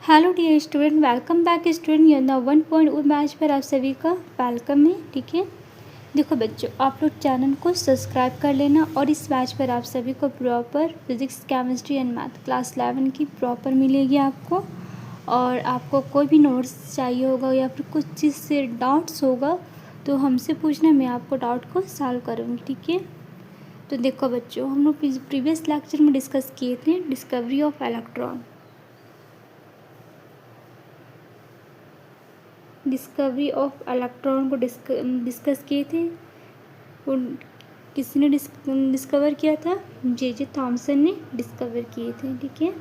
Hello dear student, welcome back student. ये 1.0 batch पर आप सभी का वेलकम है। ठीक है, देखो बच्चों, आप लोग चैनल को सब्सक्राइब कर लेना और इस बैच पर आप सभी को proper physics, chemistry and math class 11 की प्रॉपर मिलेगी आपको। और आपको कोई भी नोट्स चाहिए होगा या फिर कुछ चीज़ से डाउट्स होगा तो हमसे पूछना, मैं आपको डाउट को सॉल्व करूँगी। ठीक है, तो देखो बच्चों, हम लोग प्रीवियस लेक्चर में डिस्कस किए थे discovery of electron. Discovery of electron को डिस्कस किए थे। वो किसने डिस्कवर किया था? जे थॉमसन ने डिस्कवर किए थे। ठीक है,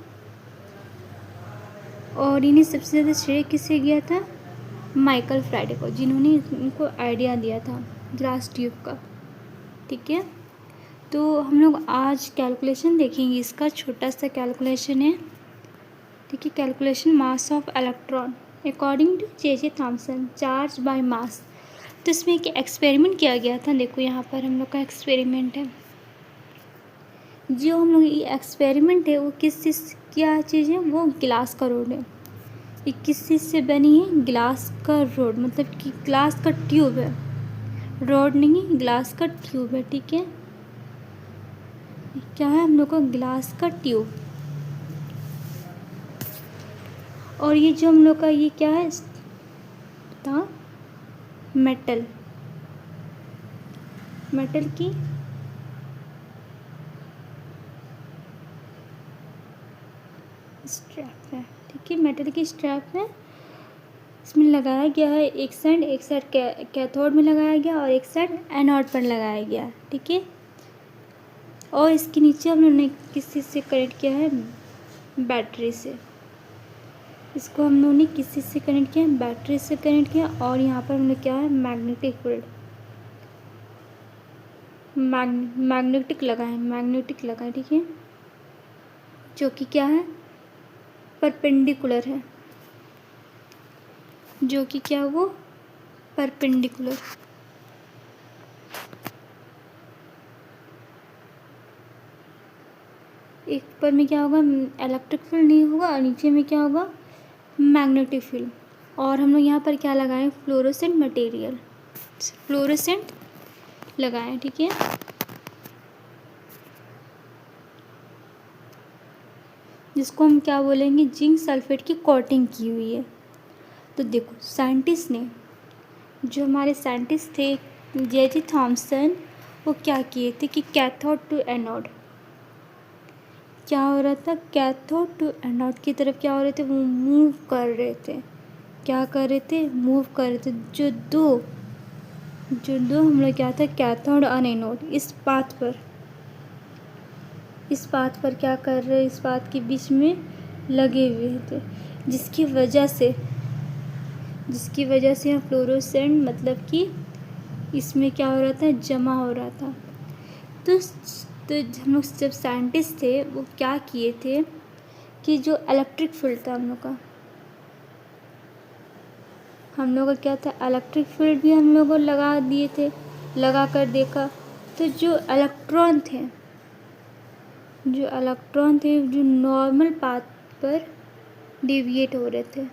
और इन्हें सबसे ज़्यादा श्रेय किससे गया था? माइकल फ्राइडे को, जिन्होंने इनको आइडिया दिया था ग्लास ट्यूब का। ठीक है, तो हम लोग आज कैलकुलेशन देखेंगे। इसका छोटा सा कैलकुलेशन है। ठीक है, calculation mass of electron according to J Thomson, charge by mass. तो इसमें एक एक्सपेरिमेंट किया गया था। देखो यहाँ पर हम लोग का एक्सपेरिमेंट है। जो हम लोग ये एक्सपेरिमेंट है वो किस चीज़, क्या चीज़ है? वो ग्लास का रोड है। ये किस चीज़ से बनी है? ग्लास का रोड, मतलब कि ग्लास का ट्यूब है, रोड नहीं है, ग्लास का ट्यूब है। ठीक है, क्या है हम लोग का? ग्लास का ट्यूब। और ये जो हम लोग का ये क्या है था? मेटल की स्ट्रैप है। ठीक है, मेटल की स्ट्रैप है। इसमें लगाया गया है एक साइड कैथोड में लगाया गया और एक साइड एनोड पर लगाया गया। ठीक है, और इसके नीचे हम लोगों ने किस चीज़ से कनेक्ट किया है? बैटरी से। इसको हम लोगों ने किस चीज़ से कनेक्ट किया? बैटरी से कनेक्ट किया। और यहाँ पर हमने क्या है? मैग्नेटिक फील्ड, मैग्नेटिक लगाए। ठीक है, जो कि क्या है? परपेंडिकुलर है। जो कि क्या, वो परपेंडिकुलर। एक पर में क्या होगा? इलेक्ट्रिक फील्ड नहीं होगा, और नीचे में क्या होगा? Magnetic field. और हम लोग यहाँ पर क्या लगाएं? फ्लोरोसेंट मटेरियल, फ्लोरोसेंट लगाएं। ठीक है, जिसको हम क्या बोलेंगे? जिंक सल्फेट की कोटिंग की हुई है। तो देखो, साइंटिस्ट ने, जो हमारे साइंटिस्ट थे जे थॉमसन, वो क्या किए थे कि कैथोड टू एनोड, क्या हो रहा था? कैथोड टू एनोड की तरफ क्या हो रहे थे? वो मूव कर रहे थे। क्या कर रहे थे? मूव कर रहे थे। जो दो हम लोग क्या था? कैथोड और एनोड, इस पाथ पर क्या कर रहे? इस पाथ के बीच में लगे हुए थे, जिसकी वजह से यहाँ फ्लोरोसेंट, मतलब कि इसमें क्या हो रहा था? जमा हो रहा था। तो हम लोग जब साइंटिस्ट थे वो क्या किए थे कि जो इलेक्ट्रिक फील्ड था हम लोग का क्या था? इलेक्ट्रिक फील्ड भी हम लोग को लगा दिए थे, लगा कर देखा। तो जो इलेक्ट्रॉन थे जो नॉर्मल पाथ पर डेविएट हो रहे थे,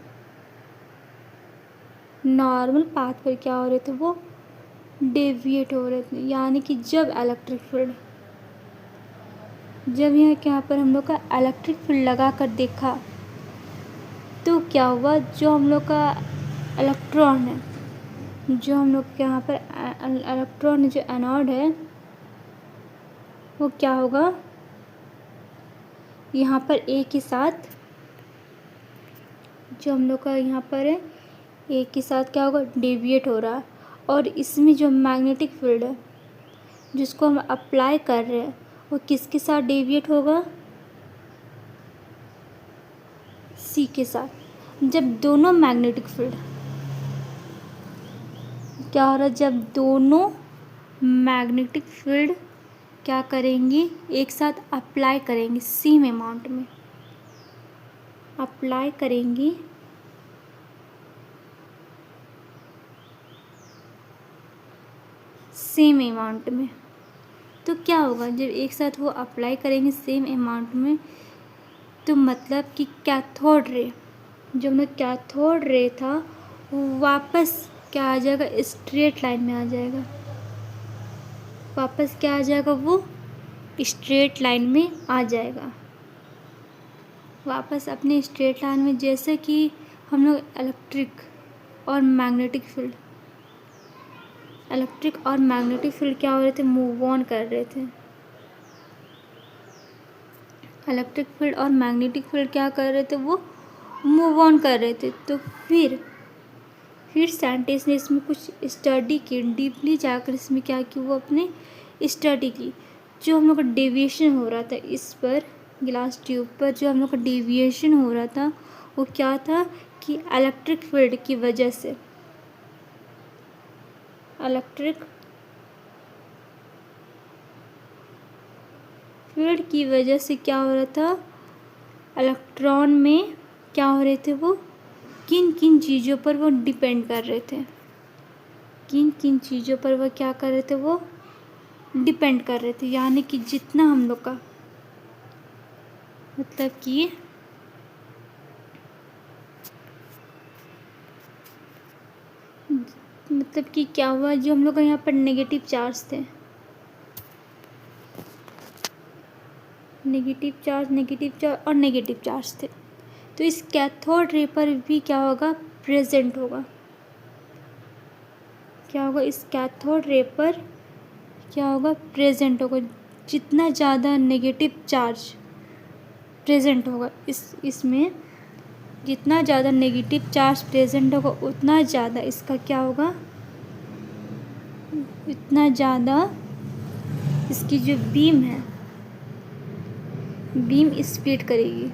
नॉर्मल पाथ पर क्या हो रहे थे? वो डेविएट हो रहे थे। यानी कि जब यहाँ पर हम लोग का इलेक्ट्रिक फील्ड लगा कर देखा तो क्या हुआ? जो हम लोग का इलेक्ट्रॉन है, जो हम लोग के यहाँ पर इलेक्ट्रॉन, जो एनोड है, वो क्या होगा? यहाँ पर एक ही साथ, जो हम लोग का यहाँ पर है, एक ही साथ क्या होगा? डेविएट हो रहा है। और इसमें जो मैग्नेटिक फील्ड है जिसको हम अप्लाई कर रहे हैं, वो किसके साथ डेविएट होगा? सी के साथ। जब दोनों मैग्नेटिक फील्ड क्या हो रहा है? जब दोनों मैग्नेटिक फील्ड क्या करेंगे? एक साथ अप्लाई करेंगे, सेम अमाउंट में अप्लाई करेंगे, सेम अमाउंट में। तो क्या होगा? जब एक साथ वो अप्लाई करेंगे सेम अमाउंट में, तो मतलब कि कैथोड रे जो अपना कैथोड रे था वो वापस क्या आ जाएगा, स्ट्रेट लाइन में आ जाएगा। वापस क्या आ जाएगा, वो स्ट्रेट लाइन में आ जाएगा। वापस अपने स्ट्रेट लाइन में, जैसे कि हम लोग इलेक्ट्रिक और मैग्नेटिक फील्ड क्या हो रहे थे, मूव ऑन कर रहे थे। इलेक्ट्रिक फील्ड और मैग्नेटिक फील्ड क्या कर रहे थे, वो मूव ऑन कर रहे थे। तो फिर साइंटिस्ट ने इसमें कुछ स्टडी की, डीपली जाकर इसमें क्या की, वो अपने स्टडी की। जो हम लोग का डेविएशन हो रहा था इस पर, ग्लास ट्यूब पर जो हम लोग का डेविएशन हो रहा था वो क्या था कि इलेक्ट्रिक फील्ड की वजह से, इलेक्ट्रिक फील्ड की वजह से क्या हो रहा था, इलेक्ट्रॉन में क्या हो रहे थे, वो किन किन चीज़ों पर वो डिपेंड कर रहे थे, किन किन चीज़ों पर वो क्या कर रहे थे, वो डिपेंड कर रहे थे। यानी कि जितना हम लोग का मतलब कि क्या हुआ, जो हम लोग का यहाँ पर नेगेटिव चार्ज थे, नेगेटिव चार्ज थे, तो इस कैथोड रे पर भी क्या होगा, प्रेजेंट होगा। क्या होगा, इस कैथोड रे पर क्या होगा, प्रेजेंट होगा। जितना ज़्यादा नेगेटिव चार्ज प्रेजेंट होगा इसमें जितना ज़्यादा नेगेटिव चार्ज प्रेजेंट होगा उतना ज़्यादा इसका क्या होगा, इतना ज़्यादा इसकी जो बीम है, बीम स्प्लिट करेगी।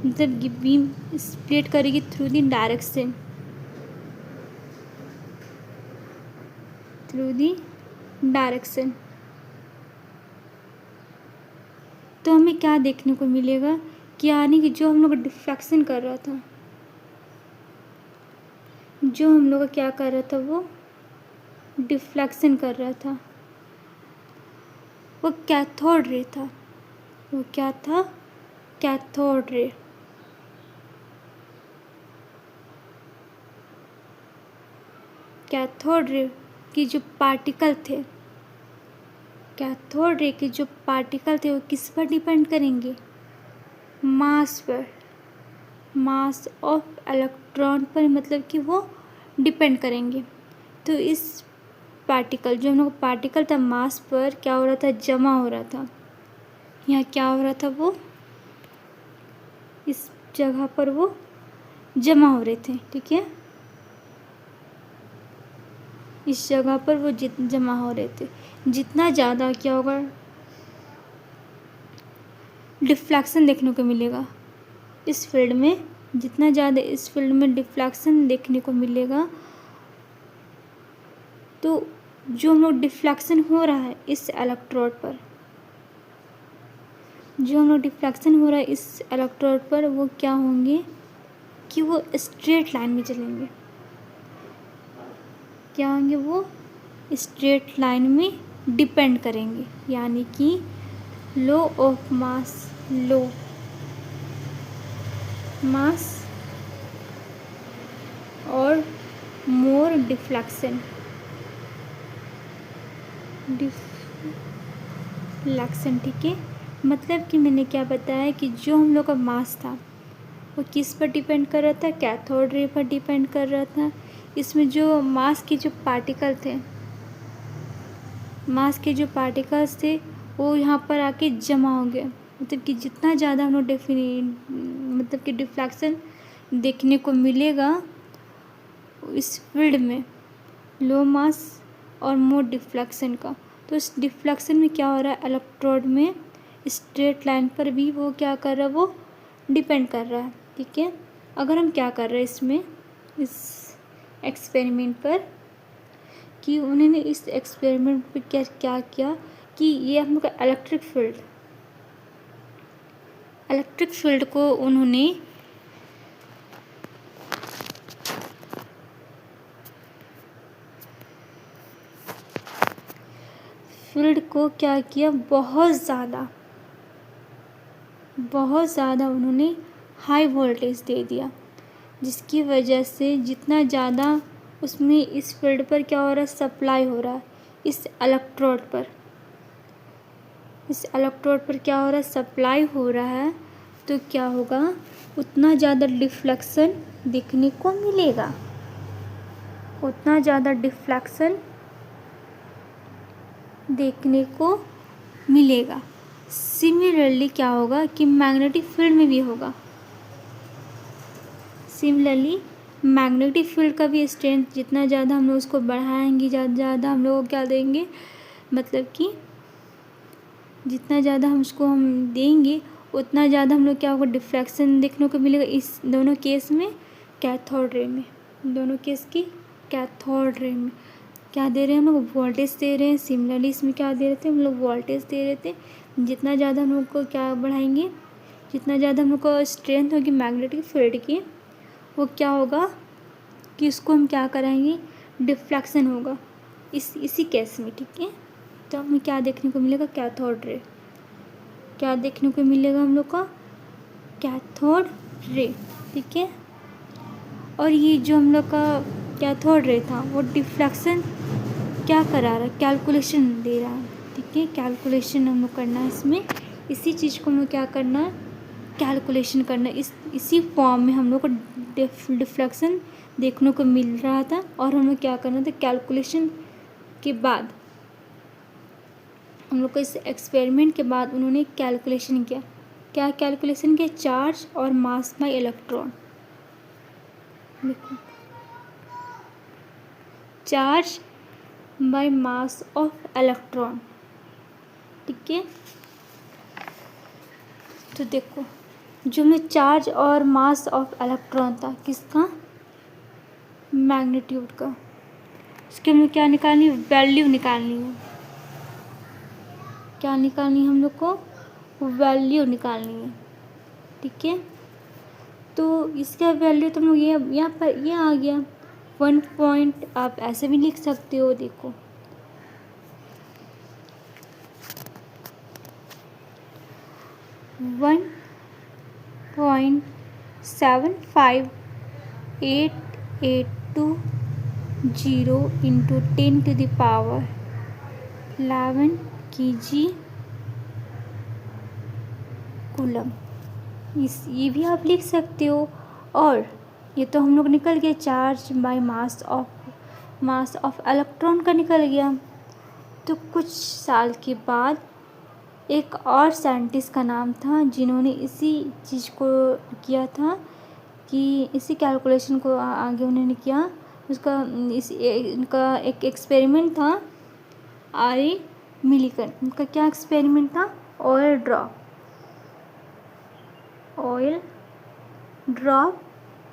मतलब कि बीम स्प्लिट करेगी थ्रू दी डायरेक्शन। तो हमें क्या देखने को मिलेगा कि यानी कि जो हम लोग डिफ्रैक्शन कर रहा था, जो हम लोग क्या कर रहा था, वो डिफ्लेक्शन कर रहा था, वो कैथोड रे था। वो क्या था, कैथोड रे। कैथोड रे की जो पार्टिकल थे, कैथोड रे के जो पार्टिकल थे वो किस पर डिपेंड करेंगे, मास पर, मास ऑफ इलेक्ट्रॉन पर, मतलब कि वो डिपेंड करेंगे। तो इस पार्टिकल, जो हम लोग पार्टिकल था, मास पर क्या हो रहा था, जमा हो रहा था। यहाँ क्या हो रहा था, वो इस जगह पर वो जमा हो रहे थे। ठीक है, इस जगह पर वो जमा हो रहे थे। जितना ज़्यादा क्या होगा, डिफ्लेक्शन देखने को मिलेगा इस फील्ड में, जितना ज़्यादा इस फील्ड में डिफ्लेक्शन देखने को मिलेगा, तो जो हम लोग डिफ्लेक्शन हो रहा है इस इलेक्ट्रोड पर, जो हम लोग डिफ्लेक्शन हो रहा है इस इलेक्ट्रोड पर, वो क्या होंगे कि वो स्ट्रेट लाइन में चलेंगे। क्या होंगे, वो स्ट्रेट लाइन में डिपेंड करेंगे। यानी कि लो ऑफ मास, लो मास और मोर डिफ्लेक्शन, ठीक है। मतलब कि मैंने क्या बताया कि जो हम लोग का मास था वो किस पर डिपेंड कर रहा था, कैथोड रे पर डिपेंड कर रहा था। इसमें जो मास के जो पार्टिकल थे, मास के जो पार्टिकल्स थे वो यहाँ पर आके जमा हो गए। मतलब कि जितना ज़्यादा हम लोग मतलब कि डिफ्लेक्शन देखने को मिलेगा इस फील्ड में, लो मास और मोर डिफ्लेक्शन का, तो इस डिफ्लेक्शन में क्या हो रहा है, इलेक्ट्रोड में स्ट्रेट लाइन पर भी वो क्या कर रहा है, वो डिपेंड कर रहा है। ठीक है, अगर हम क्या कर रहे हैं इसमें, इस एक्सपेरिमेंट पर, कि उन्होंने इस एक्सपेरिमेंट पे क्या किया कि ये हम लोग का इलेक्ट्रिक फील्ड को उन्होंने क्या किया, बहुत ज़्यादा उन्होंने हाई वोल्टेज दे दिया। जिसकी वजह से जितना ज़्यादा उसमें इस फील्ड पर क्या हो रहा है, सप्लाई हो रहा है इस इलेक्ट्रोड पर क्या हो रहा है, सप्लाई हो रहा है, तो क्या होगा, उतना ज़्यादा डिफ्लेक्शन देखने को मिलेगा, उतना ज़्यादा डिफ्लेक्शन देखने को मिलेगा। सिमिलरली क्या होगा कि मैग्नेटिक फील्ड में भी होगा। सिमिलरली मैग्नेटिक फील्ड का भी स्ट्रेंथ जितना ज़्यादा हम लोग उसको बढ़ाएंगे, ज़्यादा हम लोग क्या देंगे, मतलब कि जितना ज़्यादा हम उसको हम देंगे उतना ज़्यादा हम लोग क्या होगा, डिफ्रैक्शन देखने को मिलेगा। इस दोनों केस में कैथोड रे में, दोनों केस की कैथोड रे में क्या दे रहे हैं, हम लोग वोल्टेज दे रहे हैं। सिमिलरली इसमें क्या दे रहे थे, हम लोग वोल्टेज दे रहे थे। जितना ज़्यादा हम लोग को क्या बढ़ाएंगे, जितना ज़्यादा हम लोग को स्ट्रेंथ होगी मैग्नेटिक फील्ड की, वो क्या होगा कि उसको हम क्या कराएंगे, डिफ्लेक्शन होगा इसी केस में, ठीक है। तो हमें क्या देखने को मिलेगा, कैथोड रे, क्या देखने को मिलेगा हम लोग का, कैथोड रे, ठीक है। और ये जो हम लोग का कैथोड रे था वो डिफ्लेक्शन क्या करा रहा है, कैलकुलेशन दे रहा है, ठीक है। कैलकुलेशन हम लोग करना है इसमें, इसी चीज़ को हम लोग क्या करना है, कैलकुलेशन करना है। इसी फॉर्म में हम लोग को डिफ्लेक्शन देखने को मिल रहा था और हमें क्या करना था, कैलकुलेशन के बाद हम लोग को इस एक्सपेरिमेंट के बाद उन्होंने कैलकुलेशन किया। क्या कैलकुलेशन किया, चार्ज और मास बाय इलेक्ट्रॉन। देखो, charge by mass of electron, ठीक है। तो देखो, जो में चार्ज और मास ऑफ इलेक्ट्रॉन था किसका, मैग्नीट्यूड का, उसके हमें क्या निकालनी है, वैल्यू निकालनी है। क्या निकालनी है हम लोग को, वैल्यू निकालनी है, ठीक है। तो इसका वैल्यू तो हम लोग ये यहाँ पर ये आ गया 1 पॉइंट, आप ऐसे भी लिख सकते हो। देखो 1.75882 इंटू 10⁻11 kg कूलम, ये भी आप लिख सकते हो। और ये तो हम लोग निकल गया charge by mass of electron का निकल गया। तो कुछ साल के बाद एक और साइंटिस्ट का नाम था जिन्होंने इसी चीज़ को किया था, कि इसी कैलकुलेशन को आगे उन्होंने किया। उसका इनका एक एक्सपेरिमेंट था, आरी मिलिकन, उनका क्या एक्सपेरिमेंट था, ऑयल ड्रॉप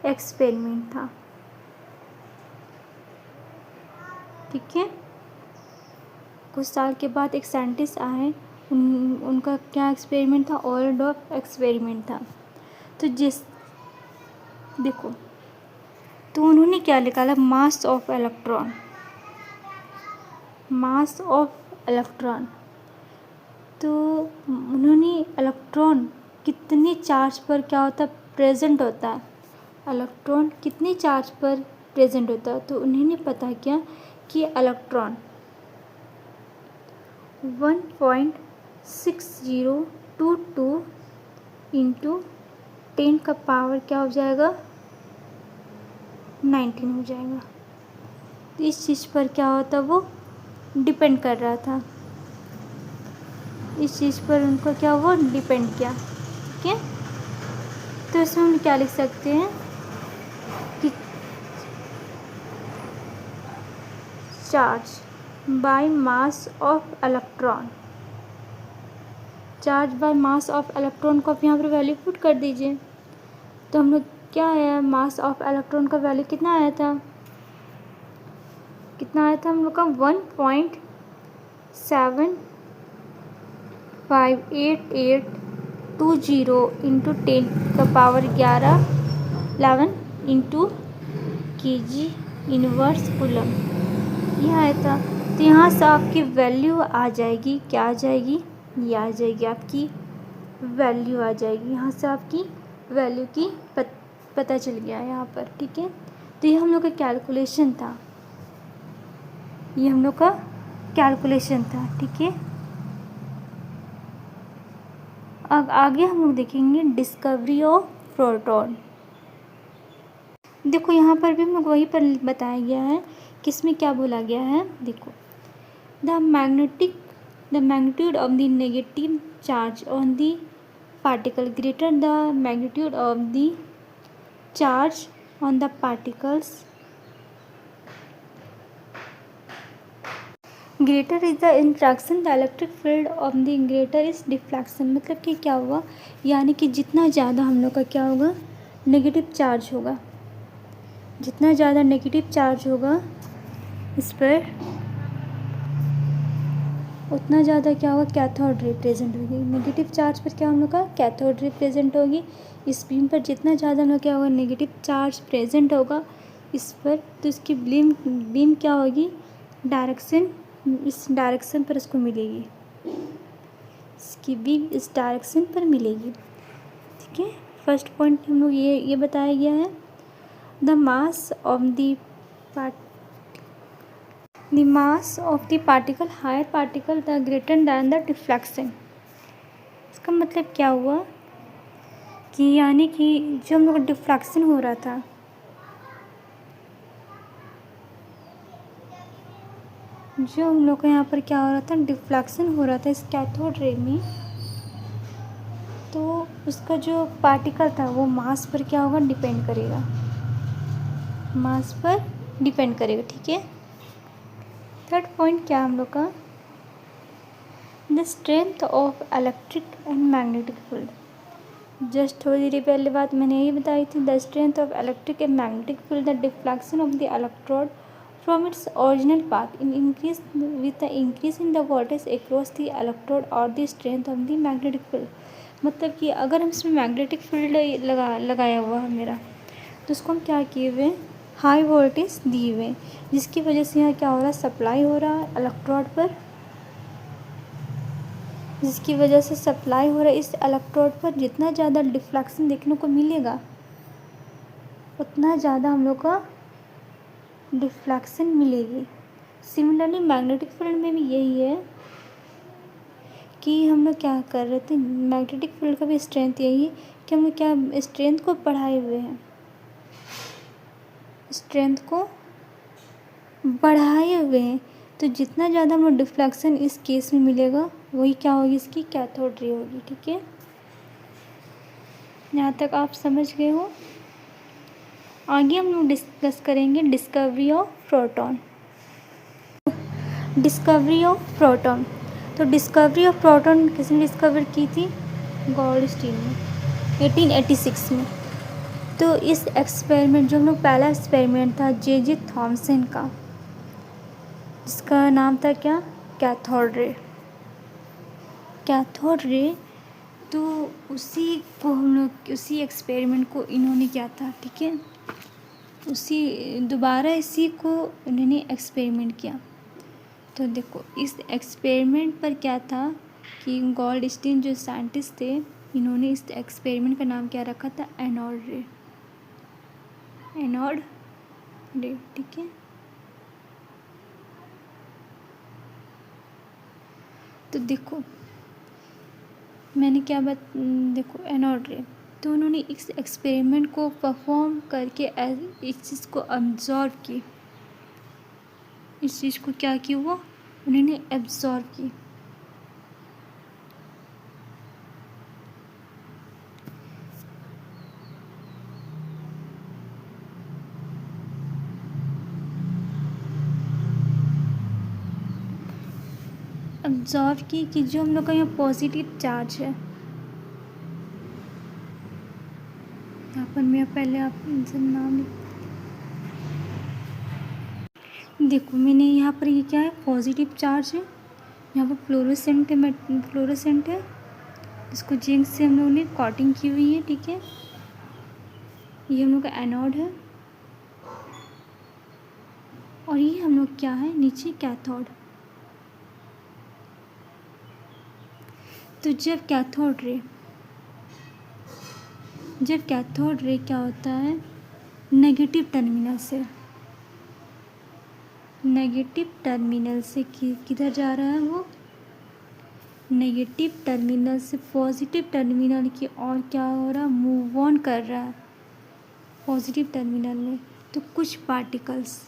एक्सपेरिमेंट था, ठीक है। कुछ साल के बाद एक साइंटिस्ट आए, उनका क्या एक्सपेरिमेंट था, ऑयल ड्रॉप एक्सपेरिमेंट था। तो देखो, तो उन्होंने क्या निकाला, मास ऑफ इलेक्ट्रॉन। तो उन्होंने इलेक्ट्रॉन कितने चार्ज पर क्या होता है, प्रेजेंट होता है, इलेक्ट्रॉन कितने चार्ज पर प्रेजेंट होता है। तो उन्होंने पता किया कि इलेक्ट्रॉन 1.6022 इंटू 10 का पावर क्या हो जाएगा, 19 हो जाएगा। तो इस चीज़ पर क्या होता, वो डिपेंड कर रहा था, इस चीज़ पर उनको क्या वो डिपेंड किया, ठीक है। तो इसमें हम क्या लिख सकते हैं कि charge by mass of electron, charge by mass of electron को आप यहाँ पर वैल्यू पुट कर दीजिए। तो हम लोग क्या आया, मास ऑफ इलेक्ट्रॉन का वैल्यू कितना आया था, हम लोग का 1.75882 इंटू 10 का power 11 into kg inverse coulomb, ये आया था। तो यहाँ से आपकी वैल्यू आ जाएगी, क्या आ जाएगी, ये आ जाएगी आपकी वैल्यू आ जाएगी। यहाँ से आपकी वैल्यू की पता चल गया यहाँ पर, ठीक है। तो ये हम लोग का कैलकुलेशन था, ये हम लोग का कैलकुलेशन था, ठीक है। अब आगे हम लोग देखेंगे डिस्कवरी ऑफ प्रोटॉन। देखो यहाँ पर भी हम लोग वहीं पर बताया गया है कि इसमें क्या बोला गया है। देखो the magnitude of the negative charge on the particle greater the magnitude of the charge on the particles greater is the interaction the electric field of the greater is deflection. मतलब कि क्या हुआ, यानी कि जितना ज़्यादा हम लोग का क्या होगा, नेगेटिव चार्ज होगा, जितना ज़्यादा नेगेटिव चार्ज होगा इस पर, उतना ज़्यादा क्या होगा, कैथोड रे प्रेजेंट होगी। नेगेटिव चार्ज पर क्या हम लोग का कैथोड रे प्रेजेंट होगी। इस बीम पर जितना ज़्यादा हम लोग क्या होगा, नेगेटिव चार्ज प्रेजेंट होगा इस पर, तो इसकी बीम क्या होगी, डायरेक्शन इस डायरेक्शन पर इसको मिलेगी, इसकी बीम इस डायरेक्शन पर मिलेगी, ठीक है। फर्स्ट पॉइंट हम लोग ये बताया गया है। The mass of the particle higher particle the greater than the deflection. इसका मतलब क्या हुआ कि यानी कि जो हम लोग डिफ्लेक्शन हो रहा था, जो हम लोग का यहाँ पर क्या हो रहा था, डिफ्लेक्शन हो रहा था इस कैथोड रे में, तो उसका जो पार्टिकल था वो मास पर क्या होगा, डिपेंड करेगा, मास पर डिपेंड करेगा, ठीक है। थर्ड पॉइंट क्या हम लोग का, the strength of electric and magnetic field. Just थोड़ी देर पहले बात मैंने यही बताई थी, the strength of electric and magnetic field the deflection of the electrode from its original path in increase with the increase in the voltage across the electrode or the strength of the magnetic field। मतलब कि अगर हम इसमें magnetic field लगाया हुआ है मेरा, तो उसको हम क्या किए हुए, हाई वोल्टेज दिए हुए, जिसकी वजह से यहाँ क्या हो रहा है, सप्लाई हो रहा है इलेक्ट्रोड पर, जिसकी वजह से सप्लाई हो रहा है इस इलेक्ट्रोड पर। जितना ज़्यादा डिफ्लेक्शन देखने को मिलेगा उतना ज़्यादा हम लोग का डिफ्लेक्शन मिलेगी। सिमिलरली मैग्नेटिक फील्ड में भी यही है कि हम लोग क्या कर रहे थे, मैग्नेटिक फील्ड का भी स्ट्रेंथ यही है कि हम लोग क्या स्ट्रेंथ को बढ़ाए हुए हैं, स्ट्रेंथ को बढ़ाए हुए हैं। तो जितना ज़्यादा हम लोग डिफ्लेक्शन इस केस में मिलेगा वही क्या होगी, इसकी कैथोड रे होगी, ठीक है। यहाँ तक आप समझ गए हो। आगे हम लोग डिस्कस करेंगे discovery of proton. Discovery of proton, तो डिस्कवरी ऑफ प्रोटॉन किसने डिस्कवर की थी, गोल्डस्टीन ने 1886 में। तो इस एक्सपेरिमेंट, जो हम लोग पहला एक्सपेरिमेंट था जे थॉमसन का, जिसका नाम था क्या, कैथोड रे, कैथोड रे। तो उसी को हम लोग, उसी एक्सपेरिमेंट को इन्होंने किया था, ठीक है। दोबारा इसी को उन्होंने एक्सपेरिमेंट किया। तो देखो इस एक्सपेरिमेंट पर क्या था कि गोल्डस्टीन जो साइंटिस्ट थे, इन्होंने इस एक्सपेरिमेंट का नाम क्या रखा था, एनोड रे, एनोड रे, ठीक है। तो देखो मैंने क्या देखो एनोड रे, तो उन्होंने इस एक्सपेरिमेंट को परफॉर्म करके इस चीज़ को ऑब्जर्व की, इस चीज़ को क्या की, वो उन्होंने एब्जॉर्व की। ऑब्जर्व की कि जो हम लोग का यहाँ पॉजिटिव चार्ज है, यहाँ पर मैं पहले आप इनसे नाम देखो, मैंने यहाँ पर ये क्या है, पॉजिटिव चार्ज है, यहाँ पर फ्लोरोसेंट है, इसको जिंक से हम लोगों ने कोटिंग की हुई है, ठीक है। ये हम लोग का एनोड है और ये हम लोग क्या है, नीचे कैथोड। तो जब कैथोड रे जब कैथोड रे क्या होता है, नेगेटिव टर्मिनल से, नेगेटिव टर्मिनल से किधर जा रहा है वो, नेगेटिव टर्मिनल से पॉजिटिव टर्मिनल की ओर क्या हो रहा है, मूव ऑन कर रहा है पॉजिटिव टर्मिनल में। तो कुछ पार्टिकल्स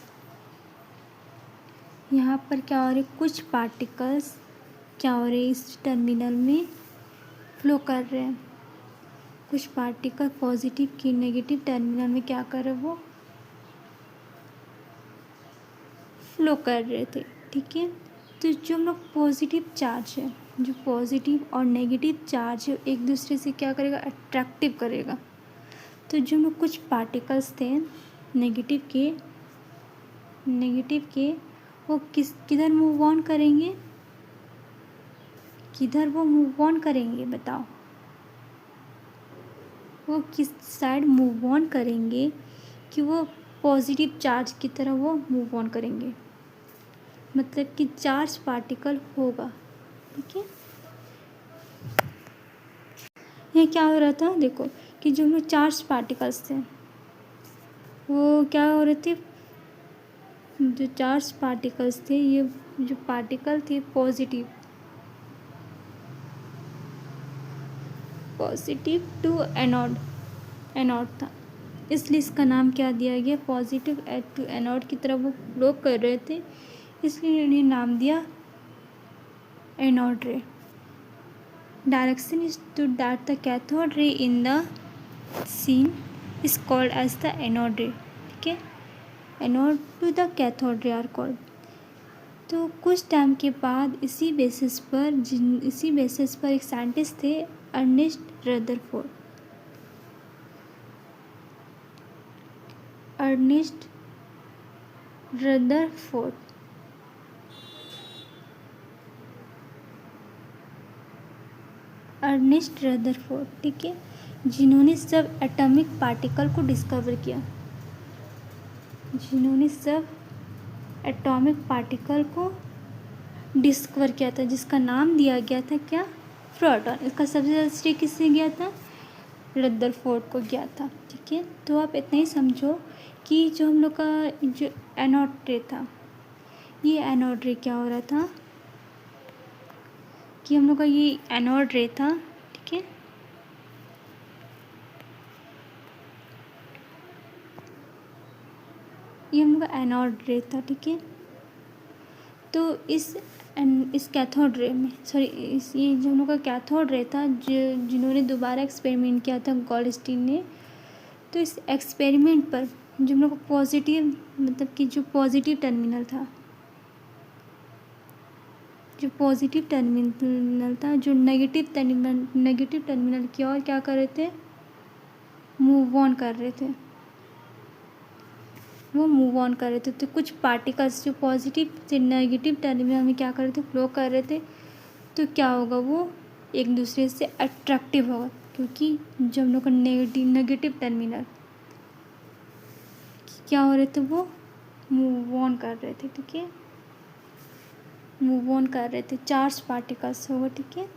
यहाँ पर क्या हो रहे, कुछ पार्टिकल्स क्या हो रहे, इस टर्मिनल में फ्लो कर रहे हैं। कुछ पार्टिकल पॉजिटिव की नेगेटिव टर्मिनल में क्या कर रहे, वो फ्लो कर रहे थे। ठीक है, तो जो हम लोग पॉजिटिव चार्ज है, जो पॉजिटिव और नेगेटिव चार्ज है, एक दूसरे से क्या करेगा, अट्रैक्टिव करेगा। तो जो हम लोग कुछ पार्टिकल्स थे नेगेटिव के वो किधर मूव ऑन करेंगे, किधर वो मूव ऑन करेंगे बताओ, वो किस साइड मूव ऑन करेंगे कि वो पॉजिटिव चार्ज की तरह वो मूव ऑन करेंगे, मतलब कि चार्ज पार्टिकल होगा। ठीक है, ये क्या हो रहा था, देखो कि जो लोग चार्ज पार्टिकल्स थे वो क्या हो रहे थे, जो चार्ज पार्टिकल्स थे, ये जो पार्टिकल थे पॉजिटिव टू एनोड था, इसलिए इसका नाम क्या दिया गया, पॉजिटिव टू एनोड की तरफ वो फ्लो कर रहे थे, इसलिए इन्हें नाम दिया एनोड रे। Direction is to that the cathode ray in the scene is called as the anode ray. ठीक है, anode to the cathode ray are called. तो कुछ टाइम के बाद इसी बेसिस पर एक साइंटिस्ट थे, अर्नेस्ट रदरफोर्ड। अर्नेस्ट रदरफोर्ड, ठीक है, जिन्होंने सब एटॉमिक पार्टिकल को डिस्कवर किया, था, जिसका नाम दिया गया था क्या, प्रोटॉन। इसका सबसे ज़्यादा श्रेय किससे गया था, रदरफोर्ड को गया था। ठीक है, तो आप इतना ही समझो कि जो हम लोग का जो एनोड रे था, ये एनोड रे क्या हो रहा था कि हम लोग का ये एनोड रे था। ठीक है, ये हम लोग का एनोड रे था। ठीक है, तो इस कैथोड रे में ये जो हम लोग का कैथोड रे था, जिन्होंने दोबारा एक्सपेरिमेंट किया था गोल्डस्टीन ने, तो इस एक्सपेरिमेंट पर जो हम लोग का पॉजिटिव, मतलब कि जो पॉजिटिव टर्मिनल था, जो नेगेटिव टर्मिनल की ओर क्या कर रहे थे, मूव ऑन कर रहे थे। तो कुछ पार्टिकल्स जो पॉजिटिव से नेगेटिव टर्मिनल में क्या कर रहे थे, फ्लो कर रहे थे, तो क्या होगा, वो एक दूसरे से अट्रैक्टिव होगा, क्योंकि जो हम लोग का नेगेटिव टर्मिनल क्या हो रहे थे, वो मूव ऑन कर रहे थे। ठीक है, चार्ज पार्टिकल्स होगा। ठीक है,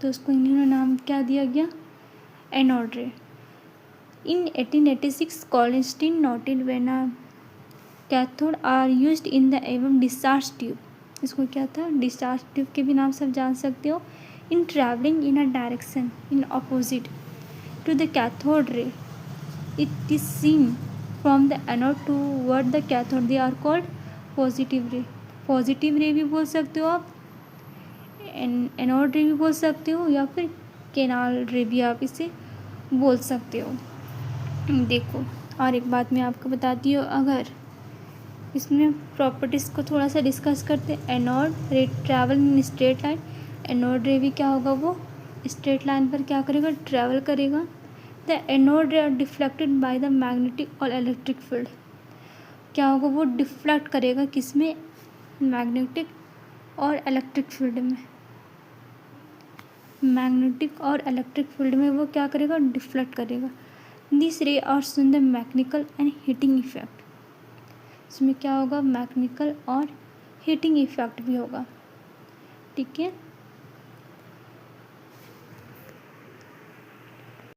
तो उसको इन्होंने नाम क्या दिया गया, एनोड रे। In 1886, Goldstein noted when a cathode are used in the एवं discharge tube, इसको क्या था, डिस्चार्ज ट्यूब के भी नाम सब जान सकते हो, in traveling in a direction in opposite to the cathode ray, it is seen from the anode toward the cathode, they are called positive ray। Positive रे भी बोल सकते हो आप, एनोड रे भी बोल सकते हो, या फिर केनाल रे भी आप इसे बोल सकते हो। देखो, और एक बात मैं आपको बताती हूँ, अगर इसमें प्रॉपर्टीज़ को थोड़ा सा डिस्कस करते हैं। एनोड रे travel in straight line, anode रे भी क्या होगा, वो स्ट्रेट लाइन पर क्या करेगा, ट्रैवल करेगा। The anode ray are deflected by the magnetic और इलेक्ट्रिक फील्ड, क्या होगा, वो डिफ्लेक्ट करेगा, किसमें, मैग्नेटिक और इलेक्ट्रिक फील्ड में। वो क्या करेगा, डिफ्लेक्ट करेगा। This ray are show the mechanical and heating effect, इसमें क्या होगा, मैकेनिकल और हीटिंग इफेक्ट भी होगा। ठीक है,